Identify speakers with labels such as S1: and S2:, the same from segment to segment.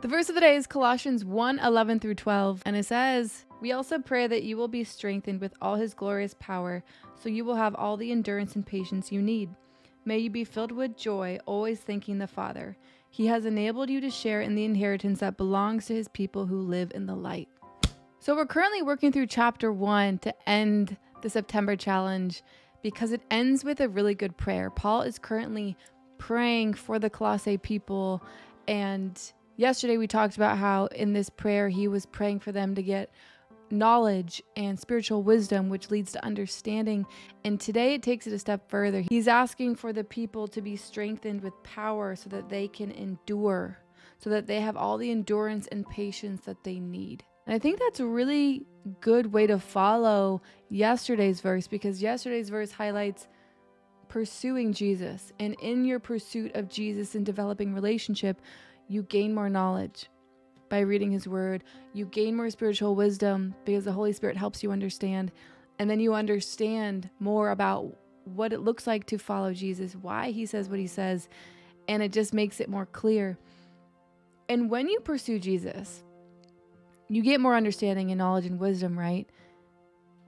S1: The verse of the day is Colossians 1:11 through 12, and it says, "We also pray that you will be strengthened with all his glorious power, so you will have all the endurance and patience you need. May you be filled with joy, always thanking the Father. He has enabled you to share in the inheritance that belongs to his people who live in the light." So we're currently working through chapter 1 to end the September challenge because it ends with a really good prayer. Paul is currently praying for the Colossae people, and yesterday we talked about how in this prayer he was praying for them to get knowledge and spiritual wisdom, which leads to understanding. And today it takes it a step further. He's asking for the people to be strengthened with power so that they can endure, so that they have all the endurance and patience that they need. And I think that's a really good way to follow yesterday's verse, because yesterday's verse highlights pursuing Jesus. And in your pursuit of Jesus and developing relationship, you gain more knowledge by reading his word. You gain more spiritual wisdom because the Holy Spirit helps you understand. And then you understand more about what it looks like to follow Jesus, why he says what he says, and it just makes it more clear. And when you pursue Jesus, you get more understanding and knowledge and wisdom, right?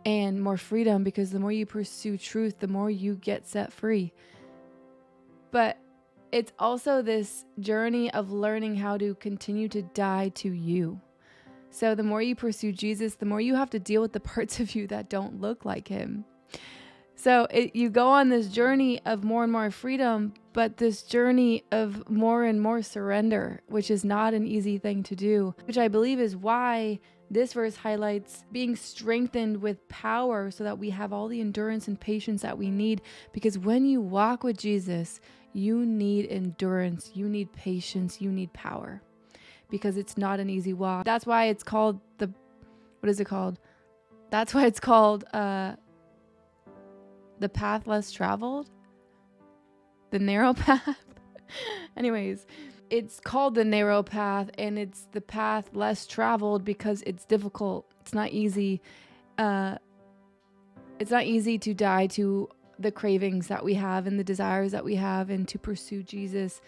S1: And more freedom, because the more you pursue truth, the more you get set free. But it's also this journey of learning how to continue to die to you. So the more you pursue Jesus, the more you have to deal with the parts of you that don't look like him. So you go on this journey of more and more freedom, but this journey of more and more surrender, which is not an easy thing to do, which I believe is why this verse highlights being strengthened with power so that we have all the endurance and patience that we need. Because when you walk with Jesus, you need endurance, you need patience, you need power, because it's not an easy walk. That's why it's called That's why it's called the path less traveled, the narrow path. Anyways, it's called the narrow path, and it's the path less traveled because it's difficult. It's not easy. It's not easy to die to the cravings that we have and the desires that we have, and to pursue Jesus.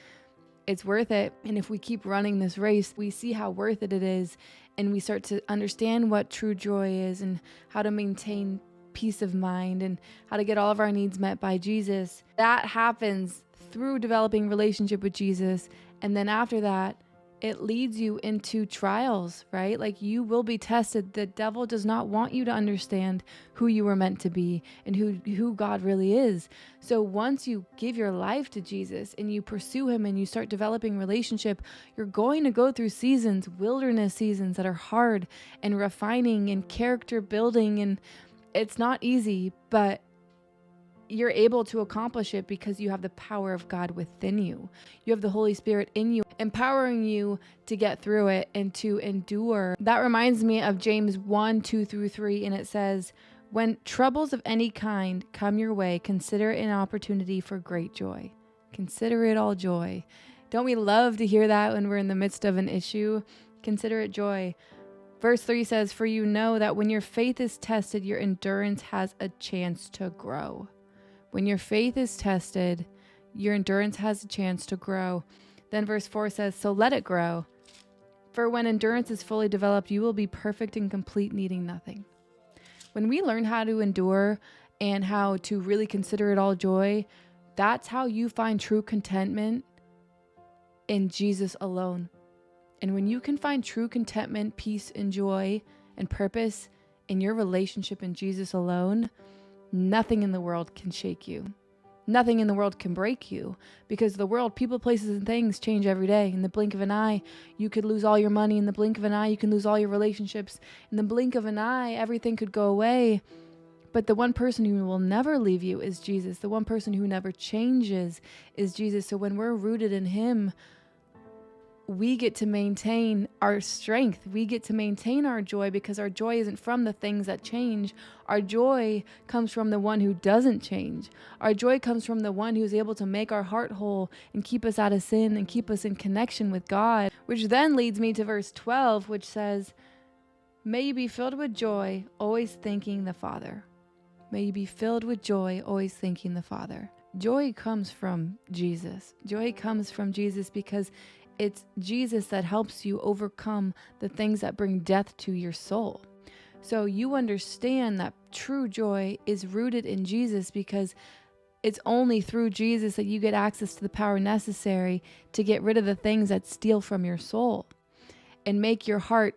S1: It's worth it. And if we keep running this race, we see how worth it is, and we start to understand what true joy is and how to maintain peace of mind and how to get all of our needs met by Jesus. That happens through developing relationship with Jesus. And then after that, it leads you into trials, right? Like, you will be tested. The devil does not want you to understand who you were meant to be and who God really is. So once you give your life to Jesus and you pursue him and you start developing relationship, you're going to go through seasons, wilderness seasons that are hard and refining and character building. And it's not easy, but you're able to accomplish it because you have the power of God within you. You have the Holy Spirit in you, empowering you to get through it and to endure. That reminds me of James 1:2-3, and it says, "When troubles of any kind come your way, consider it an opportunity for great joy." Consider it all joy. Don't we love to hear that when we're in the midst of an issue? Consider it joy. Verse 3 says, "For you know that when your faith is tested, your endurance has a chance to grow." When your faith is tested, your endurance has a chance to grow. Then verse 4 says, "So let it grow. For when endurance is fully developed, you will be perfect and complete, needing nothing." When we learn how to endure and how to really consider it all joy, that's how you find true contentment in Jesus alone. And when you can find true contentment, peace, and joy and purpose in your relationship in Jesus alone, nothing in the world can shake you. Nothing in the world can break you, because the world, people, places, and things change every day. In the blink of an eye, you could lose all your money. In the blink of an eye, you can lose all your relationships. In the blink of an eye, everything could go away. But the one person who will never leave you is Jesus. The one person who never changes is Jesus. So when we're rooted in him, we get to maintain our strength. We get to maintain our joy, because our joy isn't from the things that change. Our joy comes from the one who doesn't change. Our joy comes from the one who's able to make our heart whole and keep us out of sin and keep us in connection with God. Which then leads me to verse 12, which says, "May you be filled with joy, always thanking the Father." May you be filled with joy, always thanking the Father. Joy comes from Jesus. Joy comes from Jesus because It's Jesus that helps you overcome the things that bring death to your soul. So you understand that true joy is rooted in Jesus, because it's only through Jesus that you get access to the power necessary to get rid of the things that steal from your soul and make your heart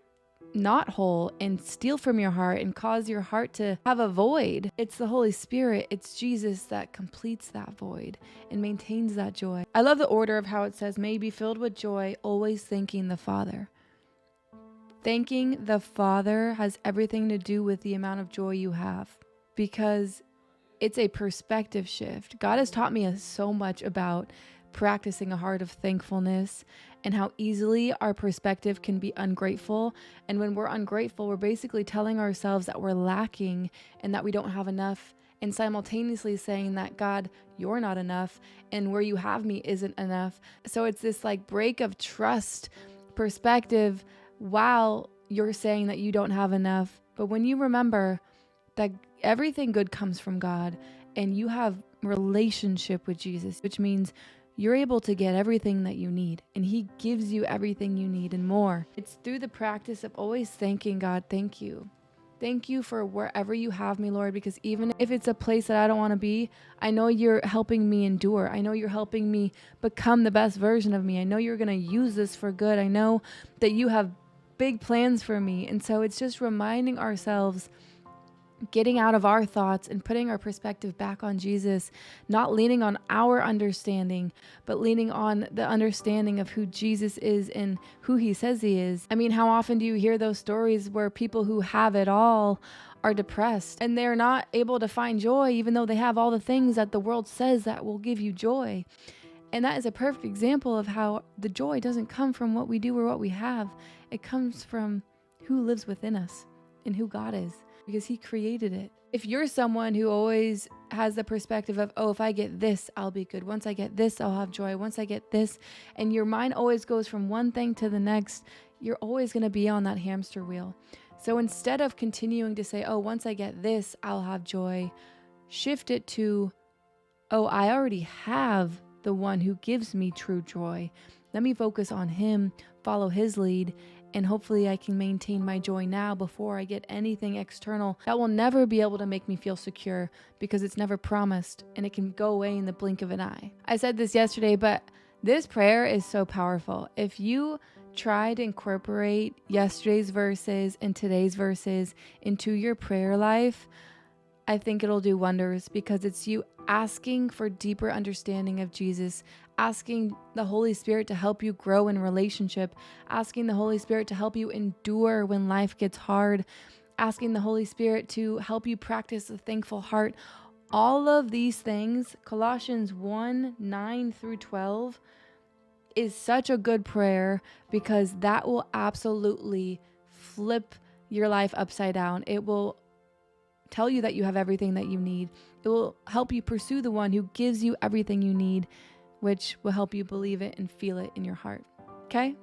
S1: not whole and steal from your heart and cause your heart to have a void. It's the Holy Spirit, it's Jesus that completes that void and maintains that joy. I love the order of how it says, may be filled with joy, always thanking the Father. Thanking the Father has everything to do with the amount of joy you have, because it's a perspective shift. God has taught me so much about practicing a heart of thankfulness and how easily our perspective can be ungrateful. And when we're ungrateful, we're basically telling ourselves that we're lacking and that we don't have enough, and simultaneously saying that, God, you're not enough, and where you have me isn't enough. So it's this like break of trust perspective while you're saying that you don't have enough. But when you remember that everything good comes from God and you have relationship with Jesus, which means you're able to get everything that you need, and he gives you everything you need and more. It's through the practice of always thanking God, thank you. Thank you for wherever you have me, Lord, because even if it's a place that I don't want to be, I know you're helping me endure. I know you're helping me become the best version of me. I know you're going to use this for good. I know that you have big plans for me. And so it's just reminding ourselves, getting out of our thoughts and putting our perspective back on Jesus, not leaning on our understanding, but leaning on the understanding of who Jesus is and who he says he is. I mean, how often do you hear those stories where people who have it all are depressed and they're not able to find joy, even though they have all the things that the world says that will give you joy? And that is a perfect example of how the joy doesn't come from what we do or what we have. It comes from who lives within us and who God is, because he created it. If you're someone who always has the perspective of, oh, if I get this, I'll be good. Once I get this, I'll have joy. Once I get this, and your mind always goes from one thing to the next, you're always going to be on that hamster wheel. So instead of continuing to say, oh, once I get this, I'll have joy, shift it to, oh, I already have the one who gives me true joy. Let me focus on him, follow his lead, and hopefully I can maintain my joy now before I get anything external that will never be able to make me feel secure, because it's never promised and it can go away in the blink of an eye. I said this yesterday, but this prayer is so powerful. If you try to incorporate yesterday's verses and today's verses into your prayer life, I think it'll do wonders, because it's you asking for deeper understanding of Jesus, asking the Holy Spirit to help you grow in relationship, asking the Holy Spirit to help you endure when life gets hard, asking the Holy Spirit to help you practice a thankful heart. All of these things, Colossians 1:9-12, is such a good prayer, because that will absolutely flip your life upside down. It will tell you that you have everything that you need. It will help you pursue the one who gives you everything you need, which will help you believe it and feel it in your heart. Okay?